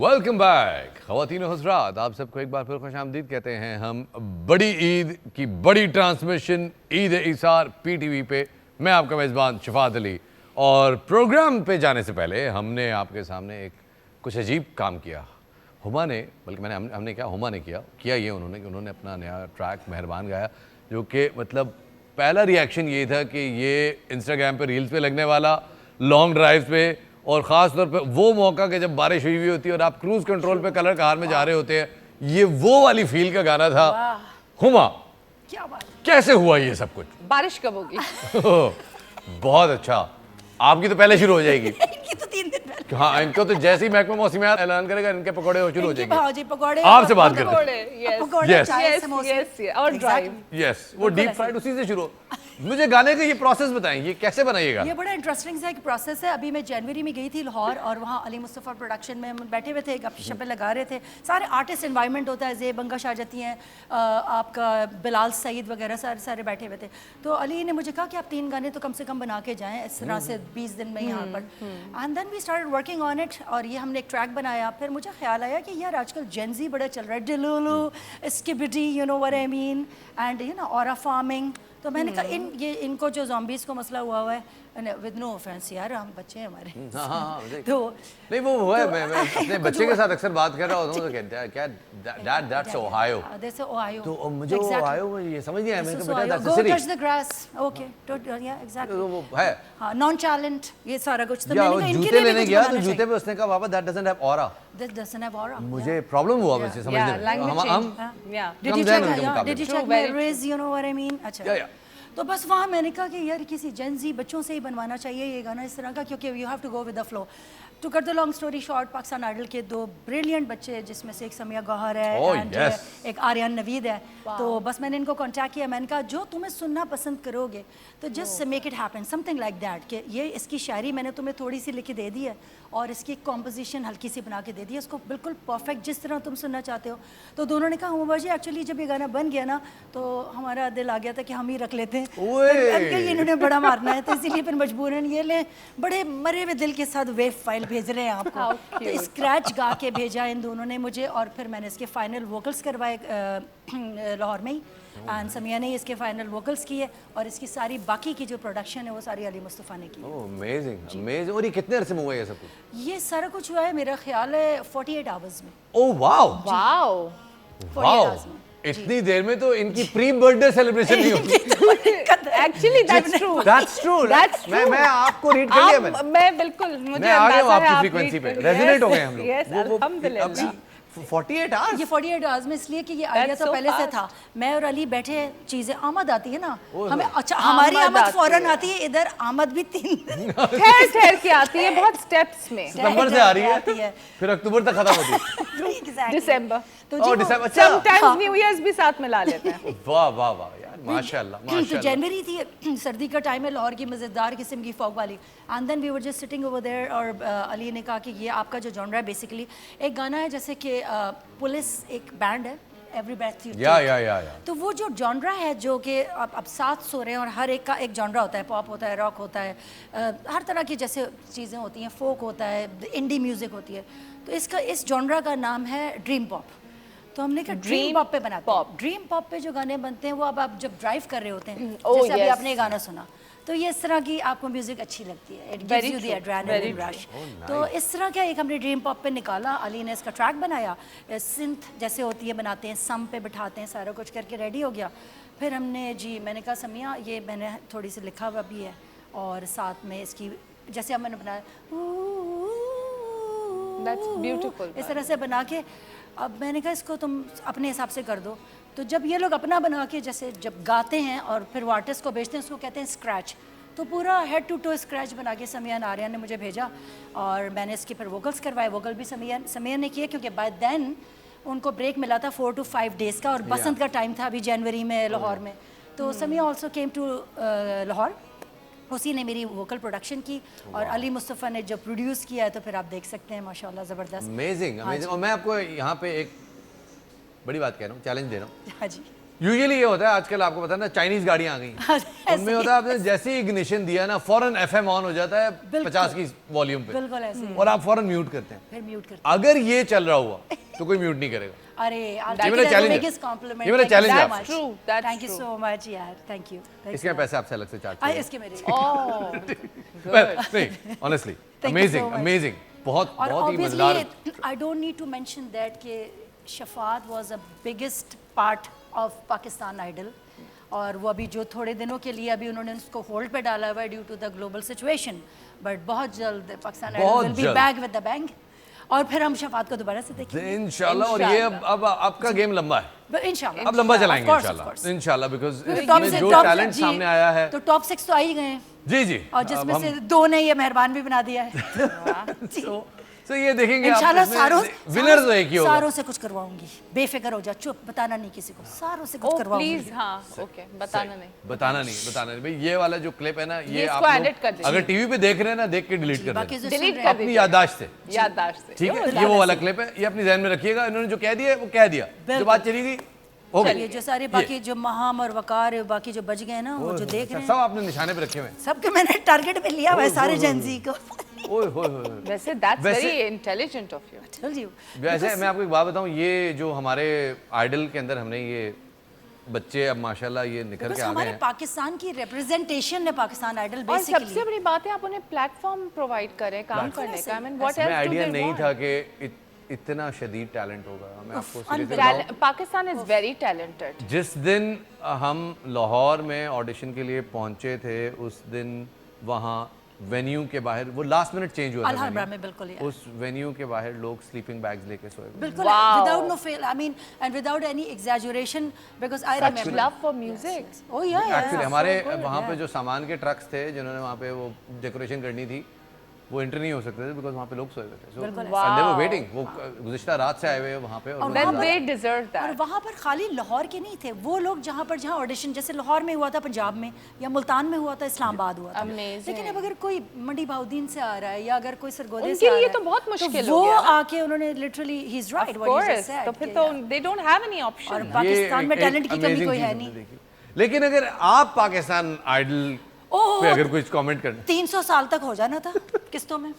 Welcome back ख़वातीन और हज़रात, आप सबको एक बार फिर खुशामदीद कहते हैं हम बड़ी ईद की बड़ी ट्रांसमिशन ईद ईसार पीटीवी पे। मैं आपका मेज़बान शफात अली, और प्रोग्राम पे जाने से पहले हमने आपके सामने एक कुछ अजीब काम किया। हुमा ने, बल्कि हमने क्या, हुमा ने किया ये उन्होंने कि उन्होंने अपना नया ट्रैक मेहरबान गाया, जो कि मतलब पहला रिएक्शन ये था कि ये इंस्टाग्राम पे रील्स पे लगने वाला, लॉन्ग ड्राइव्स पे, और ख़ास तौर पे वो मौका कि जब बारिश हुई होती है और आप क्रूज़ कंट्रोल पे कलर कार में जा रहे होते हैं, ये वो वाली फील का गाना था। हुमा, क्या बात, कैसे हुआ ये सब कुछ? बारिश कब होगी? बहुत अच्छा, आपकी तो पहले शुरू हो जाएगी। इनकी तो 3 दिन पहले। हाँ, इनको तो जैसे ही महकमा मौसमियात ऐलान करेगा इनके पकौड़े शुरू हो जाएंगे। भाजी पकौड़े, आपसे बात करते हैं और ड्राइव। यस, वो डीप फ्राइड उसी से शुरू। मुझे गाने का ये प्रोसेस बताएं, ये कैसे बनाइएगा? ये बड़ा इंटरेस्टिंग सा एक प्रोसेस है। अभी मैं जनवरी में गई थी लाहौर, और वहाँ अली मुस्तफ़ा प्रोडक्शन में हम बैठे हुए थे, गपशपें लगा रहे थे। सारे आर्टिस्ट इन्वायरमेंट होता है, ज़ेब बंगश आ जाती हैं, आपका बिलाल सईद वगैरह सारे बैठे हुए थे। तो अली ने मुझे कहा कि आप 3 गाने तो कम से कम बना के जाएँ इस तरह से 20 दिन में यहाँ पर। And then we started working on it, और ये हमने एक ट्रैक बनाया। फिर मुझे ख्याल आया कि यार आजकल जेनजी बड़ा चल रहा है, delulu, skibidi, you know what I mean, and you know aura farming. तो मैंने कहा इनको जो ज़ॉम्बीज़ को मसला हुआ है, विद नो ऑफेंस यार, हम बच्चे हैं हमारे। तो नहीं, वो है, मैं अपने बच्चे के साथ अक्सर बात कर रहा होता हूँ तो कहते हैं क्या, डैड दैट्स ओहायो। जैसे ओहायो, तो मुझे ओहायो में ये समझ नहीं आया, मैंने कहा बेटा गो टच द ग्रास, ओके, या एग्जैक्टली, वो है हां, नॉन चैलेंज, ये सारा कुछ। तो मैंने कहा जूते लेने गया तो जूते पे उसने कहा पापा that doesn't have aura, that doesn't have aura. मुझे प्रॉब्लम हुआ वैसे समझने में। Did you check my rays, you know what I mean. अच्छा, तो बस वहाँ मैंने कहा कि यार किसी जेनजी बच्चों से ही बनवाना चाहिए ये गाना इस तरह का, क्योंकि you have to go with the flow. To cut the long story short, Pakistan idol के 2 ब्रिलियंट बच्चे, जिसमें से एक समिया गौहर है एंड एक आर्यन नवीद है। तो बस मैंने इनको कांटेक्ट किया, मैंने कहा जो तुम्हें सुनना पसंद करोगे तो just make it happen, something like that, कि ये इसकी शायरी मैंने तुम्हें थोड़ी सी लिख के दे दी है और इसकी कॉम्पोजिशन हल्की सी बना के दे दी है, इसको बिल्कुल परफेक्ट जिस तरह तुम सुनना चाहते हो। तो दोनों ने कहा हुमा जी एक्चुअली जब ये गाना बन गया ना तो हमारा दिल आ गया था कि हम ही रख लेते हैं, इन्होंने बड़ा मारना है, तो इसीलिए फिर मजबूरन ये ले बड़े मरे हुए दिल के साथ वेव फाइल भेज रहे हैं आपको। तो स्क्रैच गा के भेजा इन दोनों ने मुझे, और फिर मैंने इसके फाइनल वोकल्स करवाए लाहौर में ही, एंड समिया ने इसके फाइनल वोकल्स किए, और इसकी सारी बाकी की जो प्रोडक्शन है वो सारी अली मुस्तफ़ा ने की। Amazing, amazing. और ये कितने अरसे में हुआ ये सब कुछ? ये सारा कुछ हुआ है मेरा ख्याल है 48 आवर्स में। ओह वाओ, वाओ, 48 आवर्स में। इतनी देर में तो इनकी प्री बर्थडे सेलिब्रेशन नहीं होगी। Actually that's true, that's true. मैं आपको रीड कर लिया, मैं बिल्कुल, मुझे आ गया हूं अंदाजा है आपकी फ्रीक्वेंसी पे, रेजोनेट हो गए हम लोग। यस, अल्हम्दुलिल्लाह। 48 आवर्स, ये 48 आवर्स में इसलिए कि ये आइडिया तो पहले से था। मैं और अली बैठे, चीजें आमद आती है ना हमें, अच्छा हमारी आमद फौरन आती है, इधर आमद भी 3 दिन ठहर के आती है, बहुत स्टेप्स में। सितंबर से आ रही है, फिर अक्टूबर तक खत्म होती है, दिसंबर, तो दिसंबर, समटाइम्स न्यू ईयर्स भी साथ में ला लेते हैं। वाह वाह वाह यार, माशाल्लाह तो माशाल्लाह। जनवरी थी, सर्दी का टाइम है, लाहौर की मज़ेदार किस्म की फॉग वाली, and then we were just sitting over there, और अली ने कहा कि ये आपका जो जॉनरा है बेसिकली एक गाना है जैसे कि पुलिस एक बैंड है, एवरी ब्रेथ यू टेक, तो वो जो जॉनरा है जो कि अब साथ सो रहे हैं, और हर एक का एक जॉनरा होता है, पॉप होता है, रॉक होता है, हर तरह की जैसे चीज़ें होती हैं, फोक होता है, इंडी म्यूज़िक होती है। तो इसका इस जॉनरा का नाम है ड्रीम पॉप। तो हमने कहा ड्रीम पॉप पे बनाते हैं। ड्रीम पॉप पे जो गाने बनते हैं वो अब आप जब ड्राइव कर रहे होते हैं, जैसे अभी आपने गाना सुना, तो ये इस तरह की आपको म्यूजिक अच्छी लगती है, it gives you the adrenaline rush. तो इस तरह का एक हमने ड्रीम पॉप पे निकाला, अली ने इसका ट्रैक बनाया, सिंथ जैसे होती है बनाते हैं, सम पे बिठाते हैं, सारा कुछ करके रेडी हो गया। फिर हमने जी, मैंने कहा समिया ये मैंने थोड़ी सी लिखा हुआ भी है, और साथ में इसकी जैसे अब मैंने बनाया इस तरह से बना के, अब मैंने कहा इसको तुम अपने हिसाब से कर दो। तो जब ये लोग अपना बना के जैसे जब गाते हैं और फिर वो आर्टिस्ट को भेजते हैं, उसको कहते हैं स्क्रैच। तो पूरा हेड टू टो स्क्रैच बना के समिया आर्या ने मुझे भेजा, और मैंने इसके फिर वोकल्स करवाए। वोकल भी समिया ने किए, क्योंकि बाय देन उनको ब्रेक मिला था 4 to 5 डेज़ का, और बसंत का टाइम था अभी जनवरी में लाहौर में। तो Samiya also came to Lahore, उसी ने मेरी वोकल प्रोडक्शन की, और अली मुस्तफ़ा ने जो प्रोड्यूस किया है, तो फिर आप देख सकते हैं माशाल्लाह ज़बरदस्त, अमेजिंग अमेजिंग। और मैं आपको यहाँ पे एक बड़ी बात कह रहा हूँ, चैलेंज दे रहा हूँ। हाँ जी, यूजुअली ये होता है आजकल, आपको पता है ना, चाइनीज गाड़ियां आ गई, उनमें होता है आपने जैसे ही इग्निशन दिया ना, फौरन एफएम ऑन हो जाता है 50 की वॉल्यूम पे, बिल्कुल ऐसे ही। और आप फौरन म्यूट करते हैं। फिर म्यूट करते अगर ये चल रहा हुआ तो कोई म्यूट नहीं करेगा। अरे ये मेरा challenge है। ये मेरा challenge है आपसे। True, that's thank you true. So much यार, थैंक यू। इसके मैं पैसे आपसे अलग से चार्ज आई इसके मेरे Oh, नहीं, honestly you amazing so much. Amazing, बहुत और बहुत ही मजेदार। Obviously I don't need to mention that कि Shafaat was a biggest part of Pakistan idol, और वो अभी जो थोड़े दिनों के लिए अभी उन्होंने उसको होल्ड पे डाला हुआ है due to the global situation, but बहुत जल्द पाकिस्तान आइडल बहुत विल बी जल्द। बैक विद द बैंग, और फिर हम शफात को दोबारा से देखेंगे इंशाल्लाह। और ये अब आपका गेम लंबा है, इंशाल्लाह। अब लंबा चलाएंगे Of course, इंशाल्लाह, of course. इंशाल्लाह, बिकॉज तो इसमें जो टैलेंट सामने आया है, तो टॉप 6 तो आ ही गए हैं, जी जी, और जिसमें से 2 ने ये मेहरबान भी बना दिया है। जी। तो ये देखेंगे आप, इंशाल्लाह इसमें विनर तो एक ही होगा। सारों से कुछ करवाऊंगी, बेफिक्र हो जा, चुप, बताना नहीं किसी को, सारों से कुछ oh करवाऊंगी। please, हाँ, okay, बताना नहीं। बताना नहीं भाई। ये वाला जो क्लिप है ना, ये इसको आप edit कर लोग दीजिए। अगर टीवी पे देख रहे हैं ना, देख के डिलीट कर बाकी देना जो सुन Delete रहे कर हैं, अपनी दीजिए। याददाश्त से, याददाश्त से। ठीक है। बिल्कुल, ये वो वाला ऐसे। क्लिप है, ये अपनी ध्यान में रखिएगा। इन्होंने जो कह दिया वो कह दिया, जो बिल्कुल। बात चली गई हो ये गई। जो सारे बाकी जो महाम और वकार बाकी जो बच गए ना, वो जो देख रहे सब हैं, आपने निशाने पे रखे हुए हैं। सबके मैंने टारगेट पे लिया हुआ है, सारे जेंजी को। ओए होए होए। वैसे that's वैसे- very intelligent of you. Told you. वैसे मैं आपको एक बात बताऊं, ये जो हमारे आइडल के अंदर हमने ये बच्चे अब माशाल्लाह ये निकल Because के आ गए हमारे हैं। पाकिस्तान की रिप्रेजेंटेशन है पाकिस्तान आइडल और सबसे बेसिकली। बड़ी बात है आप उन्हें प्लेटफॉर्म प्रोवाइड करें काम करने का। I mean, what इसमें else do आइडिया they नहीं want? था कि इतना शदीद टैलेंट होगा। मैं आपको seriously unbelievable. बताऊं, पाकिस्तान इज वेरी टैलेंटेड। जिस दिन हम लाहौर में ऑडिशन के लिए पहुंचे थे, उस दिन वहाँ वेन्यू के बाहर, वो लास्ट मिनट चेंज हुआ था अलहमरा venue, में बिल्कुल यार। उस वेन्यू के बाहर लोग स्लीपिंग बैग्स लेके सोए हुए। बिल्कुल, Wow. without no fail, I mean, and without any exaggeration, because I Such remember. love for music. Oh yeah, yeah. Actually so हमारे good, वहाँ पे yeah. जो सामान के ट्रक्स थे, जिन्होंने वहाँ पे वो डेकोरेशन करनी थी, वो एंटर नहीं हो सकते थे बिकॉज वहाँ पे लोग सोए हुए थे। बिल्कुल So and they were Wow. waiting, वो गुज़िश्ता रात से आए हुए हैं वहाँ पे, और Then वो- they deserve और that. वहाँ पर खाली लाहौर के नहीं थे वो लोग, जहाँ ऑडिशन जैसे लाहौर में हुआ था, पंजाब में या मुल्तान में हुआ था, इस्लामाबाद हुआ था। Amazing. लेकिन अब अगर कोई मंडी बाउद्दीन से आ रहा है या अगर कोई सरगोदे उनके से आ लिए रहा है, तो बहुत मुश्किल हो वो गया ना। आके उन्होंने literally he is right Of what he course. Said. तो फिर तो they don't have any और option. पाकिस्तान में एक- टैलेंट की एक कमी amazing कोई चीज़ है हमने नहीं। देखी। लेकिन अगर आप पाकिस्तान आइडल ओह, पे अगर कुछ कमेंट करना, 300 साल तक हो जाना था किस्तों में।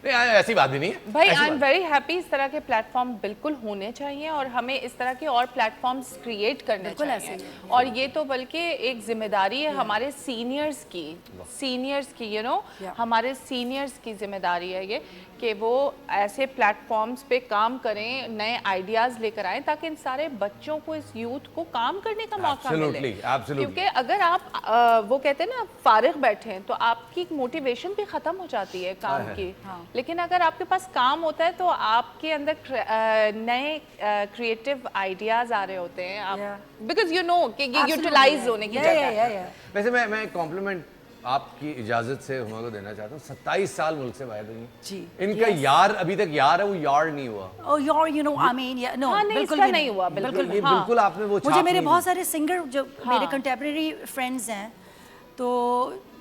नहीं ऐसी बात भी नहीं है भाई ऐसी आई एम बात- वेरी हैप्पी, इस तरह के प्लेटफॉर्म बिल्कुल होने चाहिए और हमें इस तरह के और प्लेटफॉर्म्स क्रिएट करने बिल्कुल चाहिए। ऐसे ही और ये तो बल्कि एक जिम्मेदारी है हमारे सीनियर्स की यू नो Yeah. हमारे सीनियर्स की जिम्मेदारी है ये कि वो ऐसे प्लेटफॉर्म्स पे काम करें, नए आइडियाज़ लेकर आएं ताकि इन सारे बच्चों को, इस यूथ को काम करने का मौका Absolutely, मिले। absolutely. क्योंकि अगर आप वो कहते हैं ना फारिग बैठे हैं तो आपकी मोटिवेशन भी ख़त्म हो जाती है काम है। की। हाँ। लेकिन अगर आपके पास काम होता है तो आपके अंदर नए क्रिएटिव आइडियाज आ रहे होते हैं आप Yeah. बिकॉज यू नो कि ये Absolutely, यूटिलाइज yeah. होने की Yeah, जगह yeah, yeah, yeah. वैसे मैं कॉम्प्लीमेंट आपकी इजाजत से हुमा को देना चाहता हूँ। 27 साल मुल्क से बाहर रही जी, इनका yes. यार अभी तक यार है, वो यार नहीं हुआ। Oh, you know, I mean, yeah, no, हाँ, नहीं, बिल्कुल इसका भी नहीं हुआ, बिल्कुल ये हाँ। बिल्कुल आपने वो मुझे छाप मेरे नहीं बहुत दी। सारे सिंगर जो हाँ। मेरे कंटेम्प्रेरी फ्रेंड्स हैं, तो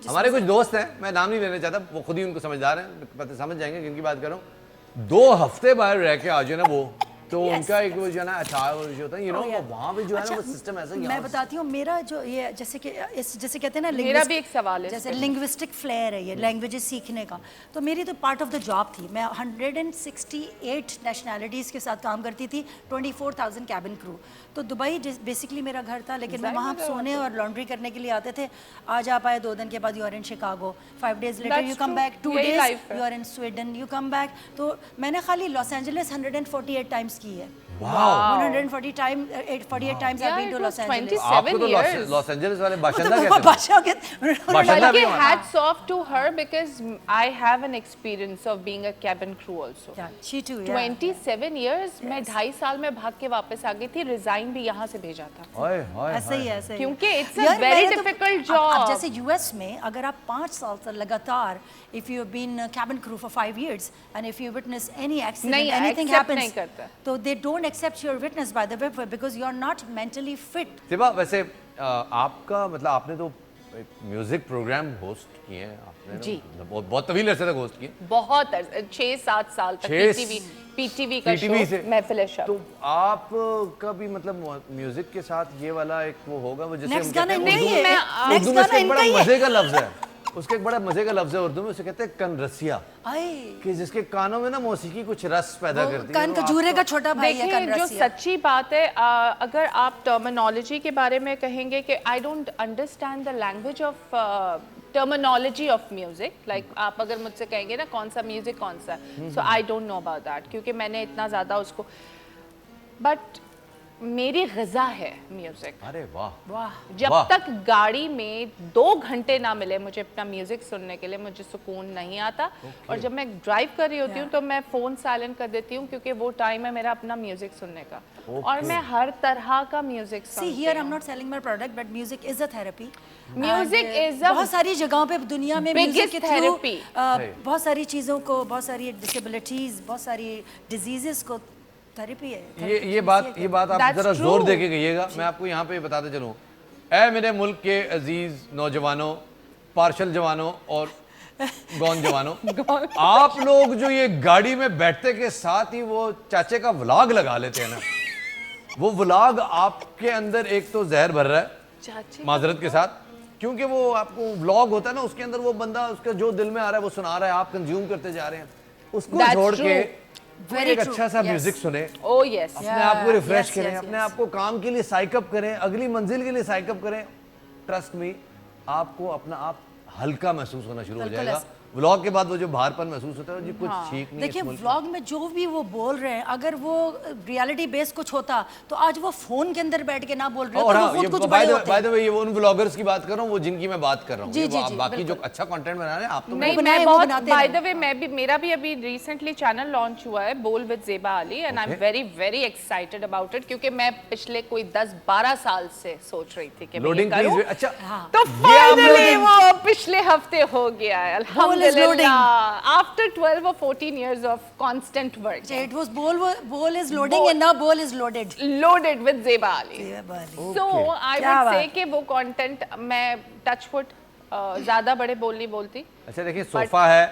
हमारे कुछ दोस्त हैं, मैं नाम नहीं लेना चाहता, वो खुद ही उनको समझदार हैं, पता समझ जाएंगे किनकी बात कर रहा हूँ। 2 हफ्ते बाहर रह के आ जाए ना वो, तो Yes, उनका एक वो जो है ना अच्छा वो जो होता है, यू नो, Oh, yeah. वहाँ पे जो है ना अच्छा, वो सिस्टम ऐसा मैं बताती हूँ मेरा जो ये जैसे कि जैसे कहते हैं ना मेरा भी एक सवाल है इस जैसे पे। लिंग्विस्टिक फ्लेयर है ये लैंग्वेजेस सीखने का, तो मेरी तो पार्ट ऑफ द जॉब थी। मैं 168 नेशनैलिटीज़ के साथ काम करती थी, 24,000 कैबिन क्रू। तो दुबई बेसिकली मेरा घर था, लेकिन मैं वहाँ सोने और लॉन्ड्री करने के लिए आते थे। आज आप आए 2 दिन के बाद you are in Chicago, 5 days later That's you come true. back, 2 यही days life है। you are in Sweden, you come back। तो मैंने खाली लॉस एंजलिस 148 टाइम्स की है। वाह 148 times I've been to it Los was Angeles। 27 आपको तो years. लॉस एंजलिस वाले वो बाशिंदा तो कहते हैं। बादशाह के बाशिंदा भी बल्कि हमारा। hats off to her because I have an experience of being a cabin crew also. Yeah, she too, yeah. 27 years मैं 2.5 साल में भाग के वापस आ गई थी, रिजाइन भी यहाँ से भेजा था हाय हाय ऐसे ही ऐसे ही। क्योंकि it's a यार, very मैंने तो- difficult अब job. जैसे यूएस में अगर आप 5 साल से लगातार if you have been a cabin crew for 5 years and if you witness any accident, नहीं, anything accept happens, नहीं करता। तो they don't accept your witness by the way because you are not mentally fit। सिबा वैसे आपका मतलब आपने तो एक म्यूजिक प्रोग्राम होस्ट किए हैं आपने ना? जी। बहुत बहुत तवील अरसे तक होस्ट किए। बहुत 6-7 साल तक छह- टीवी पीटीवी का PTV से? शो महफिल शब। तो आप का भी मतलब म्यूजिक के साथ ये वाला एक वो होगा वो जैसे नेक्स्ट हम गाना कहते हैं इनका ही उर्दू है, में नेक्स्ट उसका गाना एक बड़ा इनका ही है। मजे का लफ्ज है, उसका एक बड़ा मजे का लफ्ज है उर्दू में, उसे कहते हैं कनरसिया, आए कि जिसके कानों में ना मौसीकी कुछ रस पैदा करती है। कान तो खजूरे का आपका- छोटा भाई है देखिए जो कनरसिया। सच्ची बात है, अगर आप टर्मिनोलॉजी के बारे में कहेंगे कि I don't understand the language of terminology of music, like आप अगर मुझसे कहेंगे ना कौन सा म्यूजिक कौन सा, so I don't know about that, क्योंकि मैंने इतना ज़्यादा उसको, बट मेरी ग़िज़ा है म्यूजिक। अरे वाह, वाह जब वाह। तक गाड़ी में 2 घंटे ना मिले मुझे अपना म्यूजिक सुनने के लिए, मुझे सुकून नहीं आता। और जब मैं ड्राइव कर रही होती हूँ तो मैं फ़ोन साइलेंट कर देती हूँ, क्योंकि वो टाइम है मेरा अपना म्यूजिक सुनने का। और मैं हर तरह का म्यूजिक See सुनती here I'm हूँ। not selling my product but music is a therapy. Music And, is a बहुत सारी जगहों पे दुनिया में biggest म्यूजिक के थ्रू therapy. बहुत सारी चीज़ों को, बहुत सारी डिसेबिलिटीज, बहुत सारी डिजीजेस को थेरेपी है। ये बात आप That's जरा जोर true. दे के कहिएगा, मैं आपको यहाँ पे बताते चलूँ। ऐ मेरे मुल्क के अजीज नौजवानों, पार्शल जवानों और गौन जवानों, आप लोग जो ये गाड़ी में बैठते के साथ ही वो चाचे का व्लॉग लगा लेते हैं ना, वो व्लॉग आपके अंदर एक तो जहर भर रहा है, चाची माजरत के साथ, क्योंकि वो आपको व्लॉग होता है ना, उसके अंदर वो बंदा उसका जो दिल में आ रहा है वो सुना रहा है, आप कंज्यूम करते जा रहे हैं, उसको That's छोड़ true. के Very एक true. अच्छा सा Yes. म्यूजिक सुने, ओ यस, अपने आप को रिफ्रेश yes, करें, yes, अपने yes. आप को काम के लिए साइकअप करें, अगली मंजिल के लिए साइकअप करें। ट्रस्ट मी, आपको अपना आप हल्का महसूस होना शुरू हो बिल्कुल जाएगा। ऐसा। व्लॉग के बाद वो जो भारपन महसूस होता है, जी कुछ ठीक नहीं है देखिए इस मुल्क में। व्लॉग में जो भी वो बोल रहे हैं, अगर वो रियलिटी बेस कुछ होता तो आज वो फोन के अंदर बैठ के ना बोल रहे और तो हाँ, वो ये खुद कुछ बाय बड़े द होते वे ये वो उन व्लॉगर्स की बात कर रहा हूँ, वो जिनकी मैं बात कर रहा हूँ। जी, ये जी, वो जी, बाकी जो बिल्कुल। अच्छा कंटेंट बना रहे हैं आप तो नहीं बनाए, मैं वो बहुत, बनाते बाय रहो। द वे मेरा भी अभी रिसेंटली चैनल लॉन्च हुआ है, बोल with Zeba Ali, and I am Okay. Very very excited about it, क्योंकि मैं पिछले कोई 10-12 साल से सोच रही थी कि मैं ये लोडिंग करूं। प्लीज। अच्छा, तो ये आप फाइनली लोग- वो पिछले हफ्ते हो गया है, अल्हम्दुलिल्लाह, loading. After 12 or 14 years of constant work, it was बोल इज लोडिंग एंड नाउ बोल is loaded. loaded with Zeba Ali. So I क्या would say बात। कि वो कंटेंट मैं टचवुड ज्यादा बड़े बोल नहीं बोलती, अच्छा देखिए, सोफा है,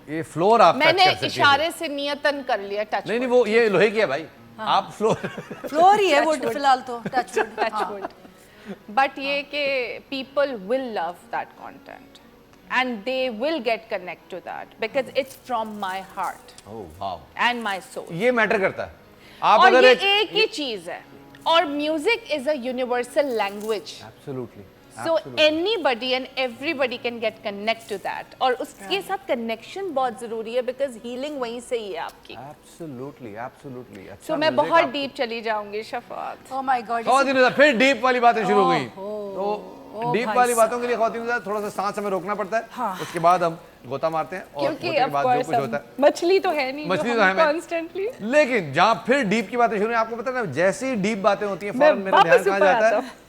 ये फ्लोर आप टच मैंने कर सकते हैं। इशारे से नियतन कर लिया टच नहीं, वो ये लोहे की है भाई, आप फ्लोर फ्लोर ही है वो फिलहाल तो टचवुड। टचवुड। बट ये कि people will love that content and they will get connect to that because it's from my heart oh wow, and my soul. ये मैटर करता है। आप और अगर ये एक एक ही चीज है, और music is a universal language, absolutely, so anybody and everybody can get connect to that, और उसके साथ कनेक्शन बहुत जरूरी है बिकॉज हीलिंग वहीं से ही है आपकी। Absolutely, absolutely. अच्छा, सो मैं music बहुत आप- डीप चली जाऊंगी शफात। Oh my God. ख़वातीन, फिर डीप वाली बातें शुरू हो गई। ओह, तो डीप वाली बातों के लिए ख़वातीन थोड़ा सा सांस हमें रोकना पड़ता है, उसके बाद हम गोता मारते हैं और क्योंकि गोते के of बाद जो course कुछ होता है, मछली तो है नहीं, मछली तो है मैं। कॉन्स्टेंटली। लेकिन जहाँ फिर डीप की बातें शुरू हैं, आपको पता है ना, जैसी डीप बातें होती हैं मैं फौरन मेरा ध्यान वापस कहाँ ऊपर जाता आता है?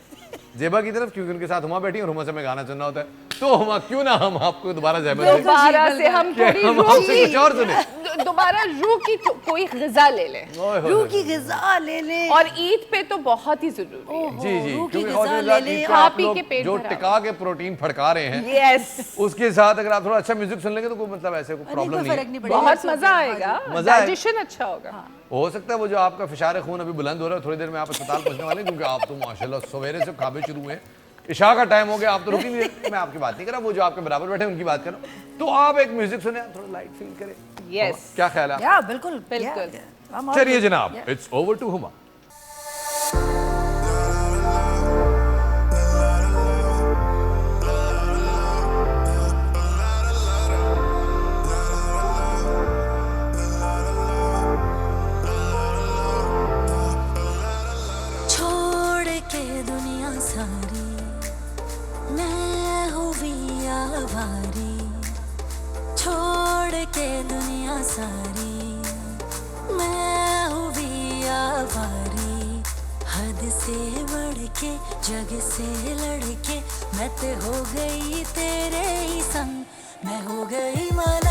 ज़ेबा की तरफ, क्योंकि उनके साथ हुमा बैठी और हुमा से हमें गाना सुनना होता है। तो हुमा, क्यों ना हम आपको दोबारा ज़हमत दें दोबारा से हम कि थोड़ी हम आपसे कुछ और सुने। दोबारा रूह की कोई ग़िज़ा ले लें, ओए होए रूह होए। की ग़िज़ा ले ले। और ईद पे तो बहुत ही जरूरी है। जी जी, रूह की क्योंकि ग़िज़ा ख़वातीन ले हज़रात, ले, ईद पे खा आप पी लोग के पेट जो भरा टिका के प्रोटीन फड़का रहे हैं, यस, उसके साथ अगर आप थोड़ा अच्छा म्यूजिक सुन लेंगे तो कोई मतलब ऐसे कोई प्रॉब्लम कोई नहीं फर्क है। नहीं पड़ेगा। बहुत मजा आएगा, मजा आए- डाइजेशन अच्छा होगा। हो सकता है वो जो आपका फिशार खून अभी बुलंद हो रहा है, थोड़ी देर में आप अस्पताल पहुंचने वाले हैं, क्योंकि आप तो माशाल्लाह सवेरे से खाबे शुरू हुए हैं, इशा का टाइम हो गया, आप तो रुकी नहीं रहे। मैं आपकी बात नहीं कर रहा, वो जो आपके बराबर बैठे हैं उनकी बात कर रहा हूं। तो आप एक म्यूजिक सुने, थोड़ा लाइट फील करें। यस, क्या ख्याल है? या बिल्कुल बिल्कुल। yeah, yeah. I'm all चलिए good. जनाब, Yeah. It's over to Huma. छोड़ के दुनिया सारी मैं हुई आवारी, छोड़ के दुनिया सारी मैं हुई आवारी, हद से बढ़ के जग से लड़ के मैं तो हो गई तेरे ही संग, मैं हो गई मना